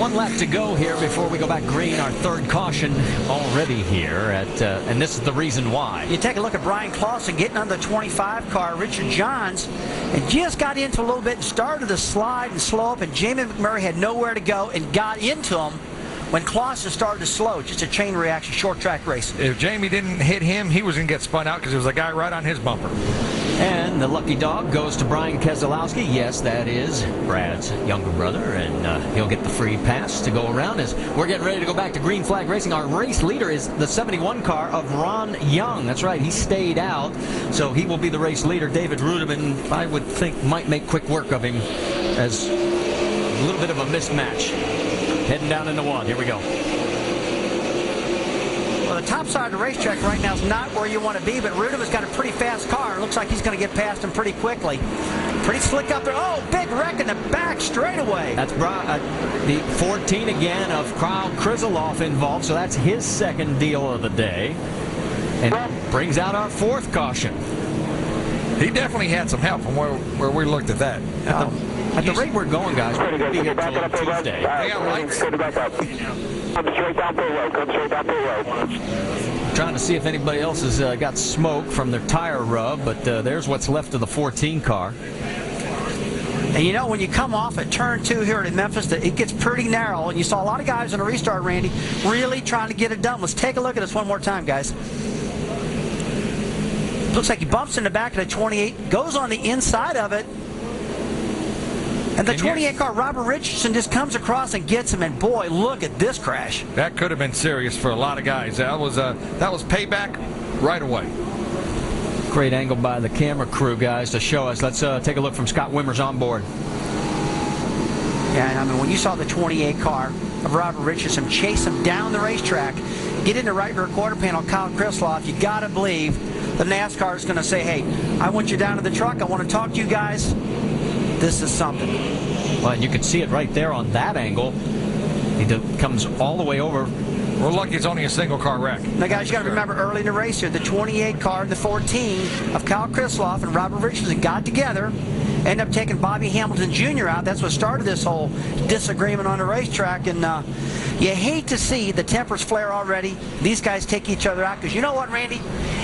One lap to go here before we go back green. Our third caution already here, and this is the reason why. You take a look at Bryan Clausson getting on the 25 car, Richard Johns, and just got into a little bit and started to slide and slow up, and Jamie McMurray had nowhere to go and got into him when Clausson started to slow. Just a chain reaction, short track racing. If Jamie didn't hit him, he was going to get spun out because there was a guy right on his bumper. And the lucky dog goes to Bryan Clausson. Yes, that is Brad's younger brother, and he'll get the free pass to go around as we're getting ready to go back to green flag racing. Our race leader is the 71 car of Ron Young. That's right, he stayed out, so he will be the race leader. David Reutimann, I would think, might make quick work of him as a little bit of a mismatch. Heading down into one. Here we go. Well, the top side of the racetrack right now is not where you want to be, but Reutimann's got a pretty fast car. It looks like he's going to get past him pretty quickly. Pretty slick up there. Oh, big wreck in the back straightaway. That's the 14 again of Kyle Krisiloff involved, so that's his second deal of the day. And brings out our fourth caution. He definitely had some help from where we looked at that. At the rate we're going, guys, we're going to be here until Tuesday. They got lights. Come straight down the road. Come straight down the road. Trying to see if anybody else has got smoke from their tire rub, but there's what's left of the 14 car. And you know, when you come off at turn 2 here in Memphis, it gets pretty narrow, and you saw a lot of guys in the restart, Randy, really trying to get it done. Let's take a look at this one more time, guys. Looks like he bumps in the back of the 28, goes on the inside of it, and the 28 car, Robert Richardson, just comes across and gets him, and boy, look at this crash. That could have been serious for a lot of guys. That was payback right away. Great angle by the camera crew, guys, to show us. Let's take a look from Scott Wimmer's onboard. Yeah, and I mean, when you saw the 28 car of Robert Richardson chase him down the racetrack, get in the right rear quarter panel, Kyle Krisiloff, you got to believe the NASCAR is going to say, hey, I want you down to the truck. I want to talk to you guys. This is something. Well, you can see it right there on that angle. He comes all the way over. We're lucky it's only a single car wreck. Now, guys, you got to remember early in the race here, the 28 car and the 14 of Kyle Krisiloff and Robert Richardson got together, ended up taking Bobby Hamilton Jr. out. That's what started this whole disagreement on the racetrack. And you hate to see the tempers flare already. These guys take each other out because you know what, Randy?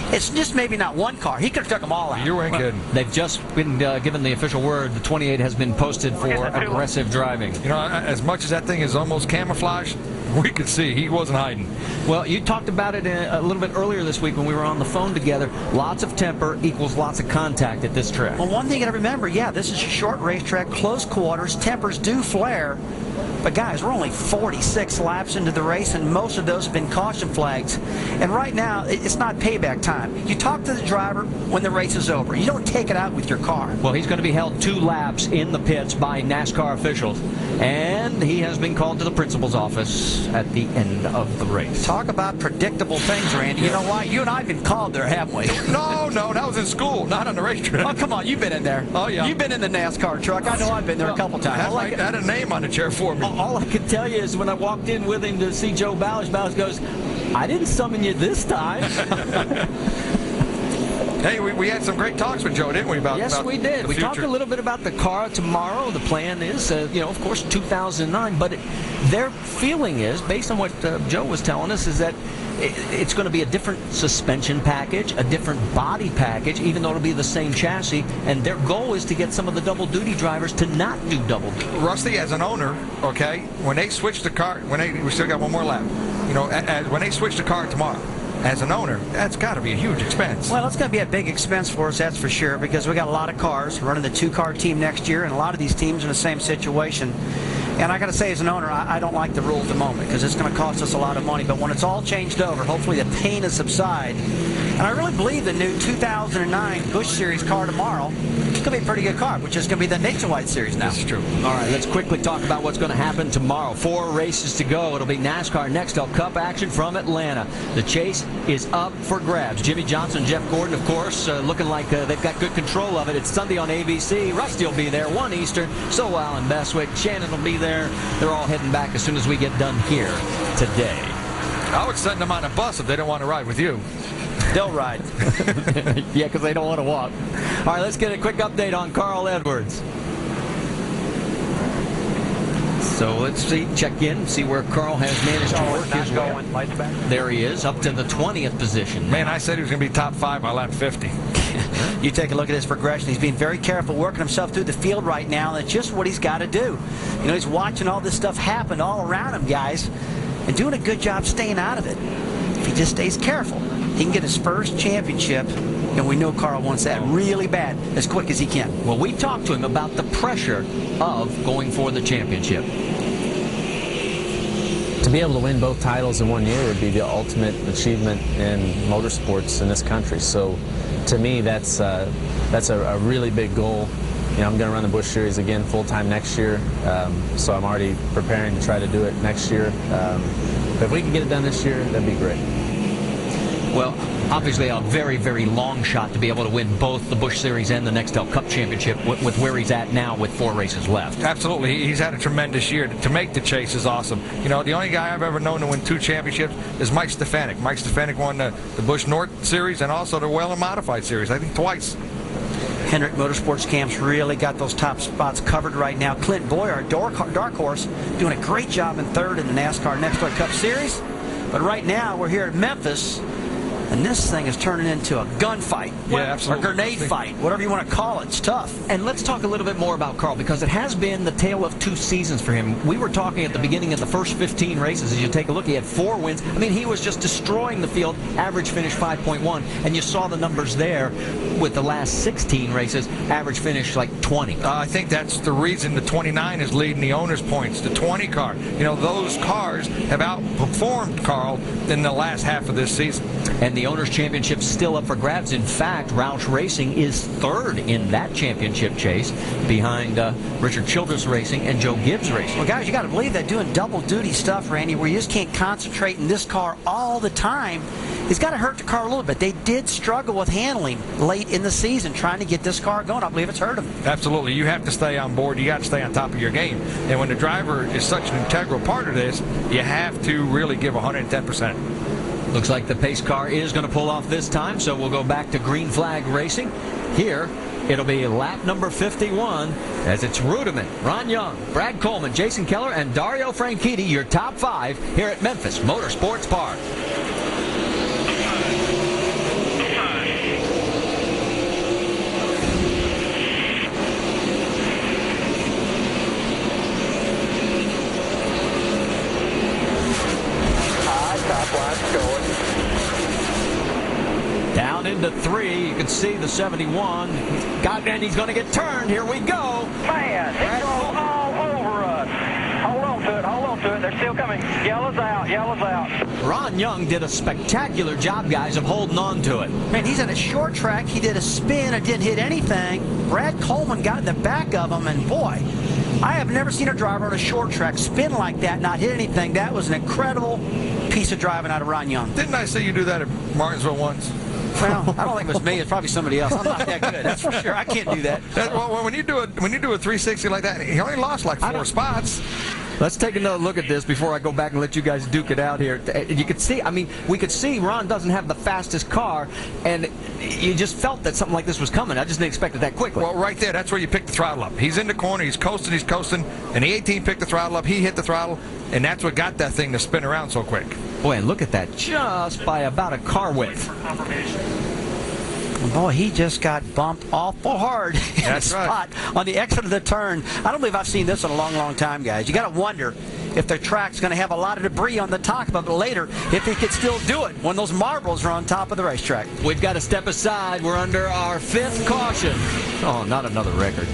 It's just maybe not one car. He could have took them all out. You ain't kidding. They've just been given the official word. The 28 has been posted for aggressive driving. You know, as much as that thing is almost camouflaged, we could see he wasn't hiding. Well, you talked about it a little bit earlier this week when we were on the phone together. Lots of temper equals lots of contact at this track. Well, one thing you got to remember, yeah, this is a short racetrack, close quarters, tempers do flare. But guys, we're only 46 laps into the race, and most of those have been caution flags. And right now, it's not payback time. You talk to the driver when the race is over. You don't take it out with your car. Well, he's going to be held 2 laps in the pits by NASCAR officials. And he has been called to the principal's office at the end of the race. Talk about predictable things, Randy. You know why? You and I have been called there, haven't we? No, that was in school, not on the racetrack. Oh, come on, you've been in there. Oh, yeah. You've been in the NASCAR truck. I know I've been there a couple times. I had a name on the chair for me. All I could tell you is when I walked in with him to see Joe Bowers, Bowers goes, I didn't summon you this time. Hey, we had some great talks with Joe, didn't we? Yes, we did. We talked a little bit about the car tomorrow. The plan is, of course, 2009. But their feeling is, based on what Joe was telling us, is that it's going to be a different suspension package, a different body package, even though it'll be the same chassis. And their goal is to get some of the double-duty drivers to not do double duty. Rusty, as an owner, okay, when they switch the car, we still got one more lap. You know, when they switch the car tomorrow, as an owner, that's got to be a huge expense. Well, it's going to be a big expense for us, that's for sure, because we got a lot of cars running the 2-car team next year, and a lot of these teams are in the same situation. And I got to say, as an owner, I don't like the rule at the moment because it's going to cost us a lot of money. But when it's all changed over, hopefully the pain will subside. And I really believe the new 2009 Busch Series car tomorrow is going to be a pretty good car, which is going to be the Nationwide Series now. That's true. All right, let's quickly talk about what's going to happen tomorrow. 4 races to go. It'll be NASCAR Nextel Cup action from Atlanta. The chase is up for grabs. Jimmy Johnson, Jeff Gordon, of course, looking like they've got good control of it. It's Sunday on ABC. Rusty will be there, 1 Eastern. So Alan Bestwick, Shannon will be there. They're all heading back as soon as we get done here today. I would send them on a bus if they don't want to ride with you. They'll ride. Yeah, because they don't want to walk. All right, let's get a quick update on Carl Edwards. So let's see, check in, see where Carl has managed to work his way. There he is, up to the 20th position. Man, I said he was going to be top 5 by lap 50. You take a look at his progression. He's being very careful, working himself through the field right now, and it's just what he's got to do. You know, he's watching all this stuff happen all around him, guys, and doing a good job staying out of it. If he just stays careful, he can get his first championship, and we know Carl wants that really bad, as quick as he can. Well, we talked to him about the pressure of going for the championship. To be able to win both titles in 1 year would be the ultimate achievement in motorsports in this country. So, to me, that's a really big goal. You know, I'm going to run the Busch Series again full-time next year, so I'm already preparing to try to do it next year. But if we can get it done this year, that'd be great. Well, obviously a very, very long shot to be able to win both the Busch Series and the Nextel Cup Championship with where he's at now with 4 races left. Absolutely. He's had a tremendous year. To make the chase is awesome. You know, the only guy I've ever known to win 2 championships is Mike Stefanik. Mike Stefanik won the Busch North Series and also the Whelen Modified Series, I think twice. Hendrick Motorsports Camps really got those top spots covered right now. Clint Boyer, dark horse, doing a great job in 3rd in the NASCAR Nextel Cup Series. But right now, we're here at Memphis, and this thing is turning into a gunfight. Yeah, absolutely. A grenade fight, whatever you want to call it. It's tough. And let's talk a little bit more about Carl, because it has been the tale of 2 seasons for him. We were talking at the beginning of the first 15 races. As you take a look, he had 4 wins. I mean, he was just destroying the field. Average finish 5.1, and you saw the numbers there with the last 16 races. Average finish like 20. I think that's the reason the 29 is leading the owner's points. The 20 car, you know, those cars have outperformed Carl in the last half of this season. And the owner's championship still up for grabs. In fact, Roush Racing is 3rd in that championship chase, behind Richard Childress Racing and Joe Gibbs Racing. Well, guys, you got to believe that doing double duty stuff, Randy, where you just can't concentrate in this car all the time, it's got to hurt the car a little bit. They did struggle with handling late in the season, trying to get this car going. I believe it's hurt them. Absolutely. You have to stay on board. You got to stay on top of your game. And when the driver is such an integral part of this, you have to really give 110%. Looks like the pace car is going to pull off this time, so we'll go back to green flag racing. Here, it'll be lap number 51, as it's Reutimann, Ron Young, Brad Coleman, Jason Keller, and Dario Franchitti, your top 5 here at Memphis Motorsports Park. Down into 3, you can see the 71. And he's going to get turned. Here we go. Man, it's all over us. Hold on to it. They're still coming. Yellow's out. Ron Young did a spectacular job, guys, of holding on to it. Man, he's at a short track. He did a spin. It didn't hit anything. Brad Coleman got in the back of him, and boy, I have never seen a driver on a short track spin like that, not hit anything. That was an incredible piece of driving out of Ron Young. Didn't I see you do that at Martinsville once? Well, I don't think it was me. It's probably somebody else. I'm not that good. That's for sure. I can't do that. Well, when you do a 360 like that, he only lost like 4 spots. Let's take another look at this before I go back and let you guys duke it out here. You could see, I mean, we could see Ron doesn't have the fastest car, and you just felt that something like this was coming. I just didn't expect it that quickly. Well, right there, that's where you pick the throttle up. He's in the corner, he's coasting, and the 18 picked the throttle up, he hit the throttle, and that's what got that thing to spin around so quick. Boy, and look at that, just by about a car width. Boy, he just got bumped awful hard in the spot on the exit of the turn. I don't believe I've seen this in a long, long time, guys. You got to wonder if their track's going to have a lot of debris on the top of it later, if he could still do it when those marbles are on top of the racetrack. We've got to step aside. We're under our 5th caution. Oh, not another record.